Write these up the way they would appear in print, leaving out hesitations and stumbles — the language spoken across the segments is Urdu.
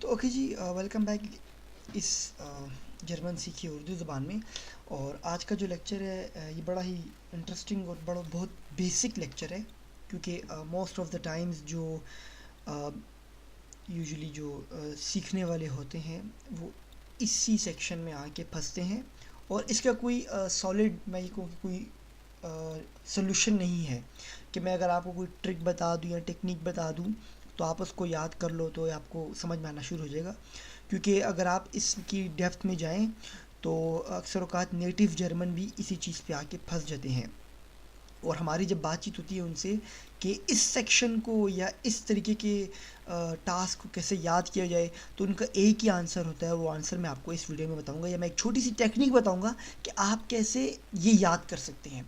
تو اوکے جی، ویلکم بیک اس جرمن سیکھی اردو زبان میں. اور آج کا جو لیکچر ہے یہ بڑا ہی انٹرسٹنگ اور بہت بیسک لیکچر ہے، کیونکہ موسٹ آف دا ٹائمز جو یوزلی جو سیکھنے والے ہوتے ہیں وہ اسی سیکشن میں آ کے پھنستے ہیں، اور اس کا کوئی سالڈ میں یہ کہوں کہ کوئی سلوشن نہیں ہے کہ میں اگر آپ کو کوئی ٹرک بتا دوں یا ٹیکنیک بتا دوں تو آپ اس کو یاد کر لو تو آپ کو سمجھ میں آنا شروع ہو جائے گا. کیونکہ اگر آپ اس کی ڈیپتھ میں جائیں تو اکثر اوقات نیٹو جرمن بھی اسی چیز پہ آ کے پھنس جاتے ہیں. اور ہماری جب بات چیت ہوتی ہے ان سے کہ اس سیکشن کو یا اس طریقے کے ٹاسک کو کیسے یاد کیا جائے، تو ان کا ایک ہی آنسر ہوتا ہے. وہ آنسر میں آپ کو اس ویڈیو میں بتاؤں گا، یا میں ایک چھوٹی سی ٹیکنیک بتاؤں گا کہ آپ کیسے یہ یاد کر سکتے ہیں.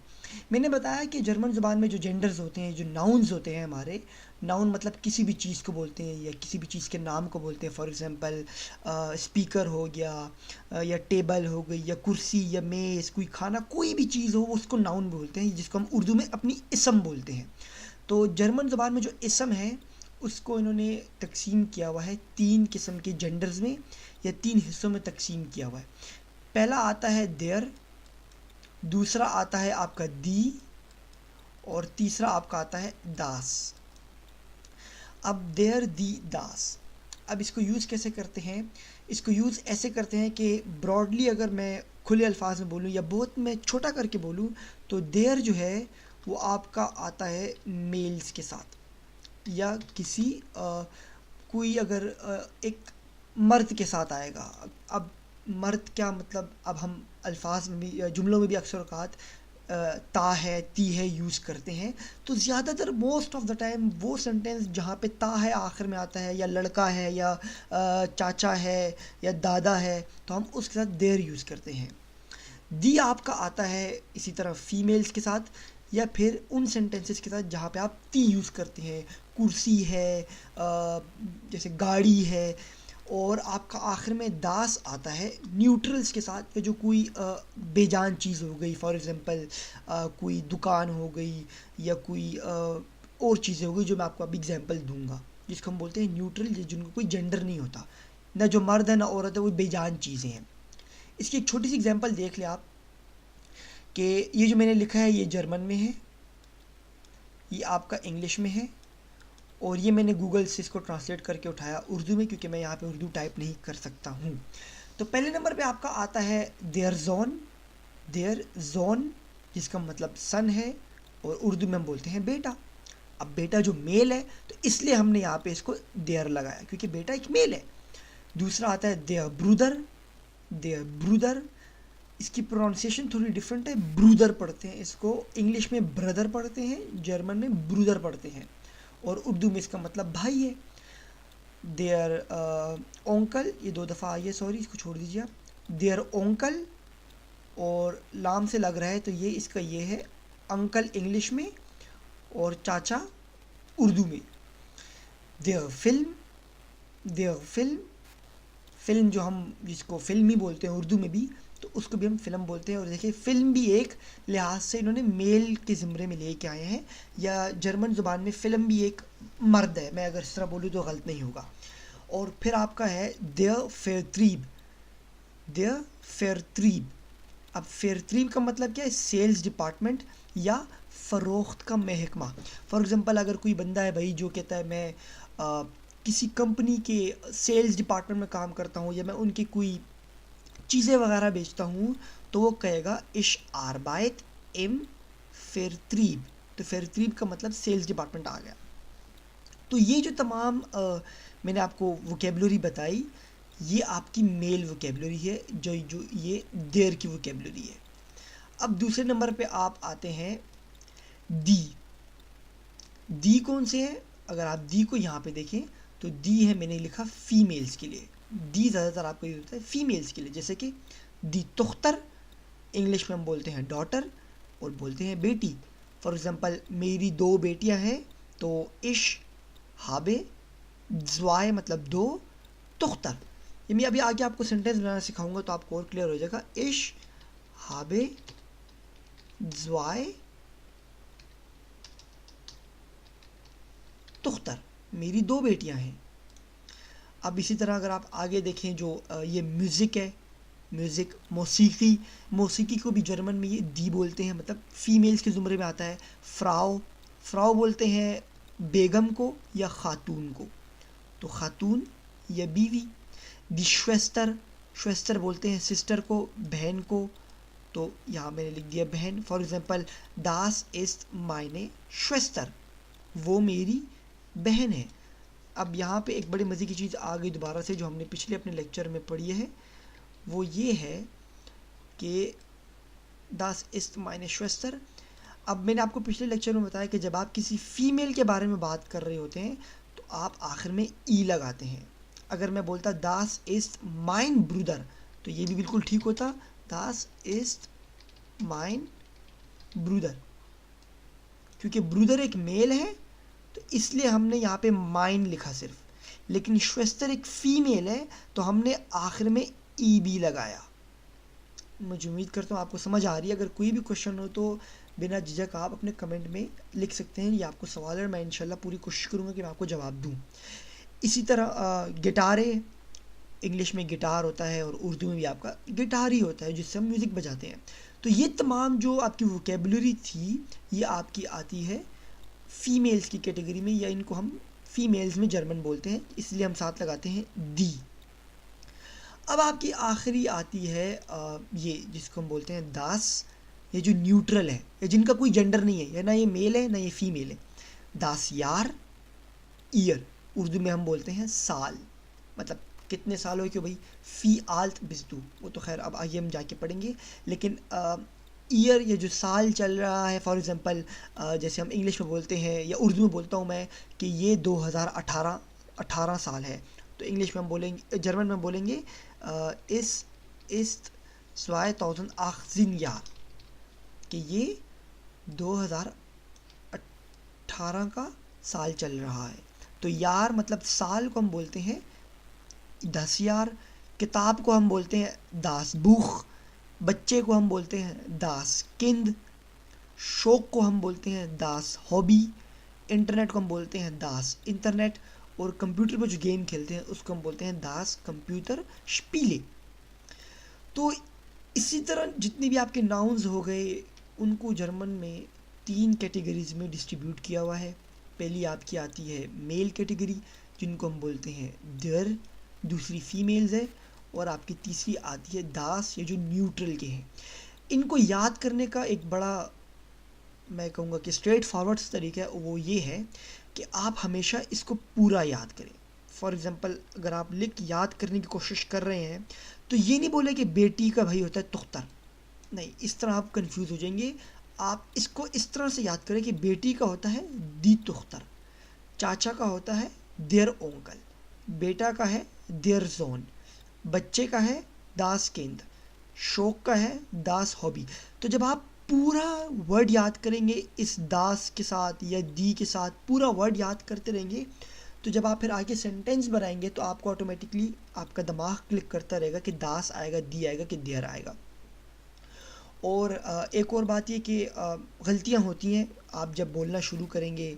میں نے بتایا کہ جرمن زبان میں جو جینڈرز ہوتے ہیں، جو ناؤنز ہوتے ہیں ہمارے، ناؤن مطلب کسی بھی چیز کو بولتے ہیں یا کسی بھی چیز کے نام کو بولتے ہیں. فار ایگزامپل اسپیکر ہو گیا، یا ٹیبل ہو گئی، یا کرسی، یا میز، کوئی کھانا، کوئی بھی چیز ہو وہ اس کو ناؤن بولتے ہیں، جس کو ہم اردو میں اپنی اسم بولتے ہیں. تو جرمن زبان میں جو اسم ہے اس کو انہوں نے تقسیم کیا ہوا ہے 3 قسم کے جینڈرز میں، یا 3 حصوں میں تقسیم کیا ہوا ہے. پہلا آتا ہے دیر، دوسرا آتا ہے آپ کا دی، اور تیسرا آپ کا آتا ہے داس. اب دیر، دی، داس، اب اس کو یوز کیسے کرتے ہیں؟ اس کو یوز ایسے کرتے ہیں کہ براڈلی اگر میں کھلے الفاظ میں بولوں یا بہت میں چھوٹا کر کے بولوں تو دیر جو ہے وہ آپ کا آتا ہے میلز کے ساتھ، یا کسی کوئی اگر ایک مرد کے ساتھ آئے گا. اب مرد کیا مطلب، اب ہم الفاظ میں بھی جملوں میں بھی اکثر اوقات تا ہے، تی ہے یوز کرتے ہیں. تو زیادہ تر موسٹ آف دا ٹائم وہ سینٹینس جہاں پہ تا ہے آخر میں آتا ہے، یا لڑکا ہے، یا چاچا ہے، یا دادا ہے، تو ہم اس کے ساتھ دیر یوز کرتے ہیں. دی آپ کا آتا ہے اسی طرح فیمیلز کے ساتھ، یا پھر ان سینٹینسز کے ساتھ جہاں پہ آپ تی یوز کرتے ہیں. کرسی ہے، جیسے گاڑی ہے. اور آپ کا آخر میں داس آتا ہے نیوٹرلز کے ساتھ، جو کوئی بے جان چیز ہو گئی. فار ایگزامپل کوئی دکان ہو گئی، یا کوئی اور چیزیں ہو گئی جو میں آپ کو ابھی ایگزامپل دوں گا، جس کو ہم بولتے ہیں نیوٹرل، جن کو کوئی جینڈر نہیں ہوتا، نہ جو مرد ہے نہ عورت ہے، وہ بے جان چیزیں ہیں. اس کی ایک چھوٹی سی ایگزامپل دیکھ لیں آپ، کہ یہ جو میں نے لکھا ہے یہ جرمن میں ہے، یہ آپ کا انگلش میں ہے، اور یہ میں نے گوگل سے اس کو ٹرانسلیٹ کر کے اٹھایا اردو میں، کیونکہ میں یہاں پہ اردو ٹائپ نہیں کر سکتا ہوں. تو پہلے نمبر پہ آپ کا آتا ہے دیر زون. دیر زون جس کا مطلب سن ہے، اور اردو میں ہم بولتے ہیں بیٹا. اب بیٹا جو میل ہے تو اس لیے ہم نے یہاں پہ اس کو دیر لگایا، کیونکہ بیٹا ایک میل ہے. دوسرا آتا ہے دیر برودر. دیر برودر، اس کی پروننسیشن تھوڑی ڈفرینٹ ہے، برودر پڑھتے ہیں اس کو، انگلش میں بردر پڑھتے ہیں، جرمن میں برودر پڑھتے ہیں، اور اردو میں اس کا مطلب بھائی ہے. دیئر اونکل، یہ 2 دفعہ آئی ہے، سوری اس کو چھوڑ دیجیے آپ. دیئر اونکل، اور لام سے لگ رہا ہے تو یہ اس کا یہ ہے انکل انگلش میں، اور چاچا اردو میں. Dear film. Dear film, film جو ہم جس کو فلم ہی بولتے ہیں اردو میں بھی، تو اس کو بھی ہم فلم بولتے ہیں. اور دیکھیں فلم بھی ایک لحاظ سے انہوں نے میل کے زمرے میں لے کے آئے ہیں، یا جرمن زبان میں فلم بھی ایک مرد ہے، میں اگر اس طرح بولوں تو غلط نہیں ہوگا. اور پھر آپ کا ہے دیر فیرٹریب. دیر فیرٹریب، اب فیرٹریب کا مطلب کیا ہے؟ سیلز ڈپارٹمنٹ یا فروخت کا محکمہ. فار ایگزامپل اگر کوئی بندہ ہے بھائی جو کہتا ہے میں کسی کمپنی کے سیلز ڈپارٹمنٹ میں کام کرتا ہوں، یا میں ان کی کوئی چیزیں وغیرہ بیچتا ہوں، تو وہ کہے گا اش آربائٹ ام فیرٹریب. تو فیرٹریب کا مطلب سیلز ڈپارٹمنٹ آ گیا. تو یہ جو تمام میں نے آپ کو ووکیبلری بتائی، یہ آپ کی میل ووکیبلری ہے، جو یہ دیر کی ووکیبلری ہے. اب دوسرے نمبر پہ آپ آتے ہیں دی. دی کون سے ہے؟ اگر آپ دی کو یہاں پہ دیکھیں تو دی ہے، میں نے لکھا فیمیلز کے لیے. دی زیادہ تر آپ کو یہ ہوتا ہے فیمیلز کے لیے، جیسے کہ دی تختر، انگلش میں ہم بولتے ہیں ڈاٹر، اور بولتے ہیں بیٹی. فار ایگزامپل میری 2 بیٹیاں ہیں، تو اش ہابے زوائے مطلب 2 تختر. یہ میں ابھی آگے آپ کو سینٹینس بنانا سکھاؤں گا تو آپ کو اور کلیئر ہو جائے گا. اش ہابے زوائے تختر، میری 2 بیٹیاں ہیں. اب اسی طرح اگر آپ آگے دیکھیں جو یہ میوزک ہے، میوزک موسیقی کو بھی جرمن میں یہ دی بولتے ہیں، مطلب فیمیلز کے زمرے میں آتا ہے. فراؤ بولتے ہیں بیگم کو یا خاتون کو، تو خاتون یا بیوی. دی شویستر بولتے ہیں سسٹر کو، بہن کو، تو یہاں میں نے لکھ دیا بہن. فار ایگزامپل داس است مائنے شویستر، وہ میری بہن ہے. اب یہاں پہ ایک بڑی مزے کی چیز آ گئی دوبارہ سے جو ہم نے پچھلے اپنے لیکچر میں پڑھی ہے، وہ یہ ہے کہ داس است مائنے شویستر. اب میں نے آپ کو پچھلے لیکچر میں بتایا کہ جب آپ کسی فیمیل کے بارے میں بات کر رہے ہوتے ہیں تو آپ آخر میں ای لگاتے ہیں. اگر میں بولتا داس است مائن برودر تو یہ بھی بالکل ٹھیک ہوتا، داس است مائن برودر، کیونکہ برودر ایک میل ہے تو اس لیے ہم نے یہاں پہ مائن لکھا صرف. لیکن شویستر ایک فیمیل ہے تو ہم نے آخر میں ای بھی لگایا. مجھے امید کرتا ہوں آپ کو سمجھ آ رہی ہے. اگر کوئی بھی کوشچن ہو تو بنا جھجک آپ اپنے کمنٹ میں لکھ سکتے ہیں. یہ آپ کو سوال ہے، میں انشاءاللہ پوری کوشش کروں گا کہ میں آپ کو جواب دوں. اسی طرح گٹار ہے، انگلش میں گٹار ہوتا ہے اور اردو میں بھی آپ کا گٹار ہی ہوتا ہے جس سے ہم میوزک بجاتے ہیں. تو یہ تمام جو آپ کی ووکیبلری تھی یہ آپ کی آتی ہے فیمیلز کی کیٹیگری میں، یا ان کو ہم فیمیلز میں جرمن بولتے ہیں، اس لیے ہم ساتھ لگاتے ہیں دی. اب آپ کی آخری آتی ہے یہ جس کو ہم بولتے ہیں داس، یہ جو نیوٹرل ہے یا جن کا کوئی جنڈر نہیں ہے، یا نہ یہ میل ہے نہ یہ فیمیل ہے. داس یار، ایئر، اردو میں ہم بولتے ہیں سال، مطلب کتنے سال ہوئے، کیوں بھائی فی آلت بزدو، وہ تو خیر اب آئیے ہم جا کے پڑھیں گے. لیکن ایئر یہ جو سال چل رہا ہے، فار ایگزامپل جیسے ہم انگلش میں بولتے ہیں یا اردو میں بولتا ہوں میں کہ یہ 2018 سال ہے، تو انگلش میں ہم بولیں گے، جرمن میں ہم بولیں گے اس است 2018 یار، کہ یہ 2018 کا سال چل رہا ہے. تو یار مطلب سال کو ہم بولتے ہیں دس یار، کتاب کو ہم بولتے ہیں داس بوخ، بچے کو ہم بولتے ہیں داس کند، شوق کو ہم بولتے ہیں داس ہابی، انٹرنیٹ کو ہم بولتے ہیں داس انٹرنیٹ، اور کمپیوٹر پہ جو گیم کھیلتے ہیں اس کو ہم بولتے ہیں داس کمپیوٹر شپیلے. تو اسی طرح جتنے بھی آپ کے ناؤنز ہو گئے ان کو جرمن میں 3 کیٹیگریز میں ڈسٹریبیوٹ کیا ہوا ہے. پہلی آپ کی آتی ہے میل کیٹیگری جن کو ہم بولتے ہیں در، دوسری فیمیلز ہے، اور آپ کی تیسری آتی ہے داس، یہ جو نیوٹرل کے ہیں. ان کو یاد کرنے کا ایک بڑا میں کہوں گا کہ اسٹریٹ فارورڈ طریقہ ہے، وہ یہ ہے کہ آپ ہمیشہ اس کو پورا یاد کریں. فار ایگزامپل اگر آپ لکھ یاد کرنے کی کوشش کر رہے ہیں تو یہ نہیں بولے کہ بیٹی کا بھائی ہوتا ہے تختر، نہیں، اس طرح آپ کنفیوز ہو جائیں گے. آپ اس کو اس طرح سے یاد کریں کہ بیٹی کا ہوتا ہے دی تختر، چاچا کا ہوتا ہے دیر اونکل، بیٹا کا ہے دیر زون، بچے کا ہے داس کیند، شوق کا ہے داس ہابی. تو جب آپ پورا ورڈ یاد کریں گے اس داس کے ساتھ یا دی کے ساتھ، پورا ورڈ یاد کرتے رہیں گے، تو جب آپ پھر آگے سینٹینس بنائیں گے تو آپ کو آٹومیٹکلی آپ کا دماغ کلک کرتا رہے گا کہ داس آئے گا، دی آئے گا، کہ دیر آئے گا. اور ایک اور بات یہ کہ غلطیاں ہوتی ہیں آپ جب بولنا شروع کریں گے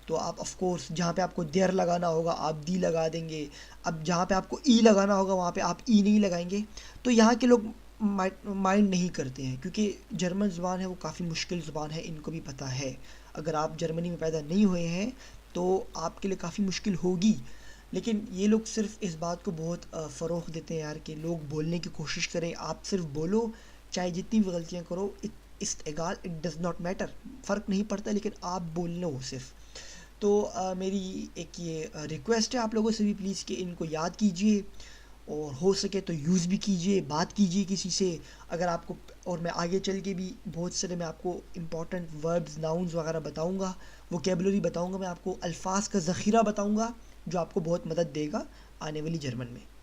تو آپ آف کورس جہاں پہ آپ کو دیر لگانا ہوگا آپ دی لگا دیں گے. اب جہاں پہ آپ کو ای لگانا ہوگا وہاں پہ آپ ای نہیں لگائیں گے. تو یہاں کے لوگ مائنڈ نہیں کرتے ہیں کیونکہ جرمن زبان ہے وہ کافی مشکل زبان ہے، ان کو بھی پتہ ہے. اگر آپ جرمنی میں پیدا نہیں ہوئے ہیں تو آپ کے لیے کافی مشکل ہوگی. لیکن یہ لوگ صرف اس بات کو بہت فروغ دیتے ہیں یار کہ لوگ بولنے کی کوشش کریں. آپ صرف بولو، چاہے جتنی بھی غلطیاں کرو، اٹ ڈز ناٹ میٹر، فرق نہیں پڑتا، لیکن آپ بول لو صرف. تو میری ایک یہ ریکویسٹ ہے آپ لوگوں سے بھی پلیز کہ ان کو یاد کیجئے اور ہو سکے تو یوز بھی کیجئے، بات کیجئے کسی سے اگر آپ کو. اور میں آگے چل کے بھی بہت سارے میں آپ کو امپورٹنٹ وربز، ناؤنز وغیرہ بتاؤں گا، ووکیبلری بتاؤں گا، میں آپ کو الفاظ کا ذخیرہ بتاؤں گا جو آپ کو بہت مدد دے گا آنے والی جرمن میں.